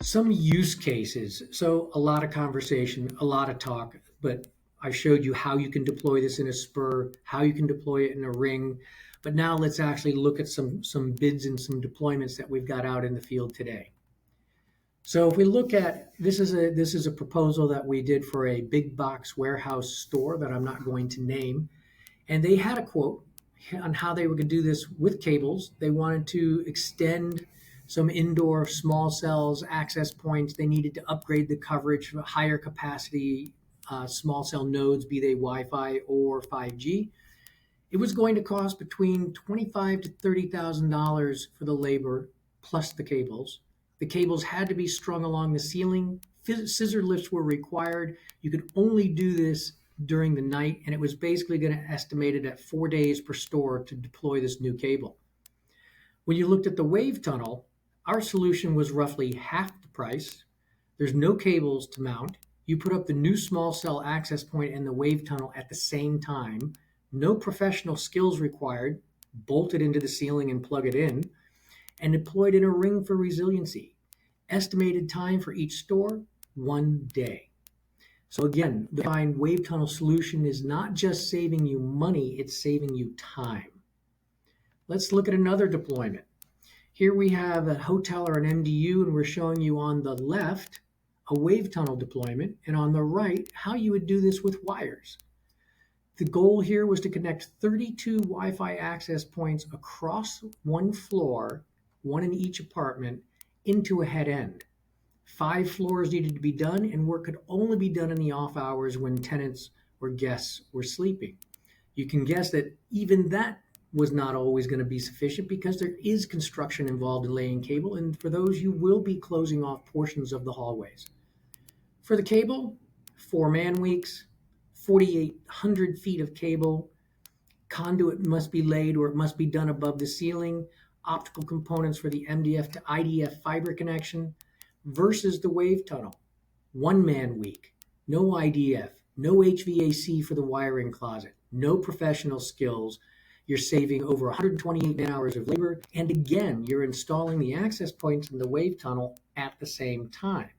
Some use cases. So a lot of conversation, a lot of talk, but I showed you how you can deploy this in a spur, how you can deploy it in a ring. But now let's actually look at some bids and some deployments that we've got out in the field today. So if we look at this is a proposal that we did for a big box warehouse store that I'm not going to name, and they had a quote on how they were going to do this with cables. They wanted to extend some indoor small cells access points. They needed to upgrade the coverage for higher capacity small cell nodes, be they Wi-Fi or 5G. It was going to cost between $25,000 to $30,000 for the labor plus the cables. The cables had to be strung along the ceiling. Scissor lifts were required. You could only do this during the night, and it was basically going to estimate it at 4 days per store to deploy this new cable. When you looked at the WaveTunnel, our solution was roughly half the price. There's no cables to mount. You put up the new small cell access point and the WaveTunnel at the same time. No professional skills required. Bolt it into the ceiling and plug it in, and deployed in a ring for resiliency. Estimated time for each store, 1 day. So again, the Airvine WaveTunnel solution is not just saving you money, it's saving you time. Let's look at another deployment. Here we have a hotel or an MDU, and we're showing you on the left a WaveTunnel deployment, and on the right how you would do this with wires. The goal here was to connect 32 Wi-Fi access points across one floor, one in each apartment, into a head end. 5 floors needed to be done, and work could only be done in the off hours when tenants or guests were sleeping. You can guess that even that was not always going to be sufficient because there is construction involved in laying cable, and for those you will be closing off portions of the hallways. For the cable, 4 man weeks, 4,800 feet of cable, conduit must be laid or it must be done above the ceiling, optical components for the MDF to IDF fiber connection, versus the WaveTunnel. 1 man week, no IDF, no HVAC for the wiring closet, no professional skills. You're saving over 128 man hours of labor, and again, you're installing the access points in the WaveTunnel at the same time.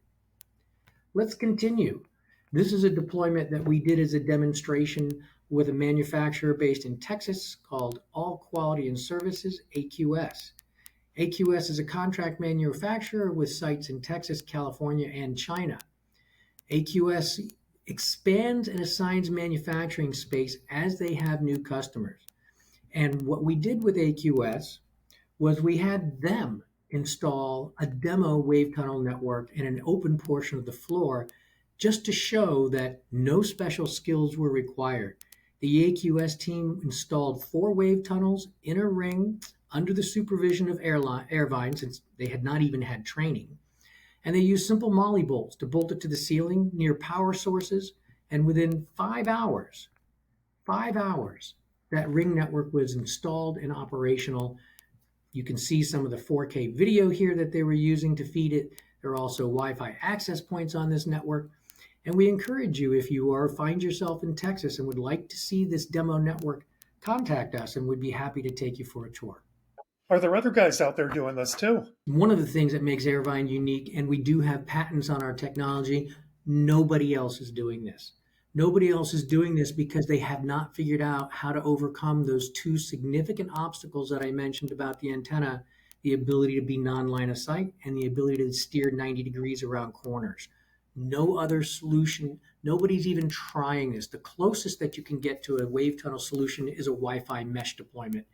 Let's continue. This is a deployment that we did as a demonstration with a manufacturer based in Texas called All Quality and Services, AQS. AQS is a contract manufacturer with sites in Texas, California, and China. AQS expands and assigns manufacturing space as they have new customers. And what we did with AQS was we had them install a demo WaveTunnel network in an open portion of the floor just to show that no special skills were required. The AQS team installed 4 WaveTunnels in a ring under the supervision of Airvine, since they had not even had training. And they used simple molly bolts to bolt it to the ceiling near power sources, and within 5 hours, that ring network was installed and operational. You can see some of the 4K video here that they were using to feed it. There are also Wi-Fi access points on this network. And we encourage you, if you find yourself in Texas and would like to see this demo network, contact us and we'd be happy to take you for a tour. Are there other guys out there doing this too? One of the things that makes Airvine unique, and we do have patents on our technology, nobody else is doing this. Nobody else is doing this because they have not figured out how to overcome those 2 significant obstacles that I mentioned about the antenna, the ability to be non-line of sight and the ability to steer 90 degrees around corners. No other solution, nobody's even trying this. The closest that you can get to a WaveTunnel solution is a Wi-Fi mesh deployment.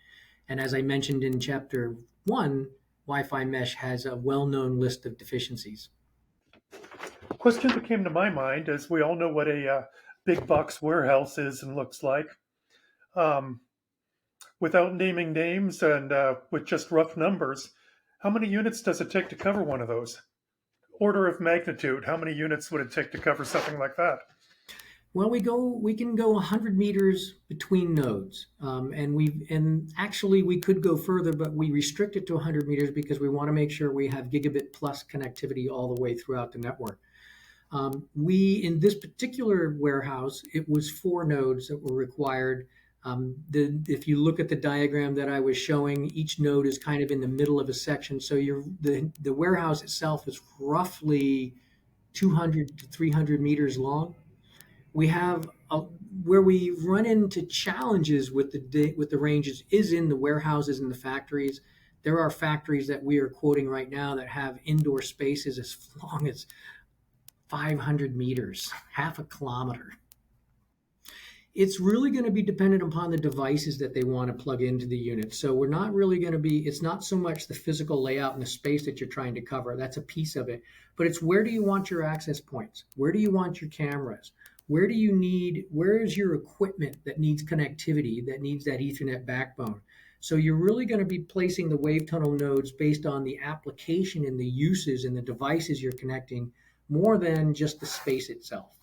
And as I mentioned in chapter 1, Wi-Fi mesh has a well-known list of deficiencies. Question that came to my mind is, we all know what a big box warehouse is and looks like. Without naming names and with just rough numbers, how many units does it take to cover one of those? Order of magnitude, how many units would it take to cover something like that? Well, we can go 100 meters between nodes, and actually we could go further, but we restrict it to 100 meters because we want to make sure we have gigabit plus connectivity all the way throughout the network. In this particular warehouse, it was 4 nodes that were required. If you look at the diagram that I was showing, each node is kind of in the middle of a section. So the warehouse itself is roughly 200 to 300 meters long. We have where we run into challenges with the ranges is in the warehouses and the factories. There are factories that we are quoting right now that have indoor spaces as long as 500 meters, half a kilometer. It's really going to be dependent upon the devices that they want to plug into the unit. So we're not really going to be, it's not so much the physical layout and the space that you're trying to cover. That's a piece of it. But it's where do you want your access points? Where do you want your cameras? Where is your equipment that needs connectivity, that needs that Ethernet backbone? So you're really going to be placing the WaveTunnel nodes based on the application and the uses and the devices you're connecting more than just the space itself.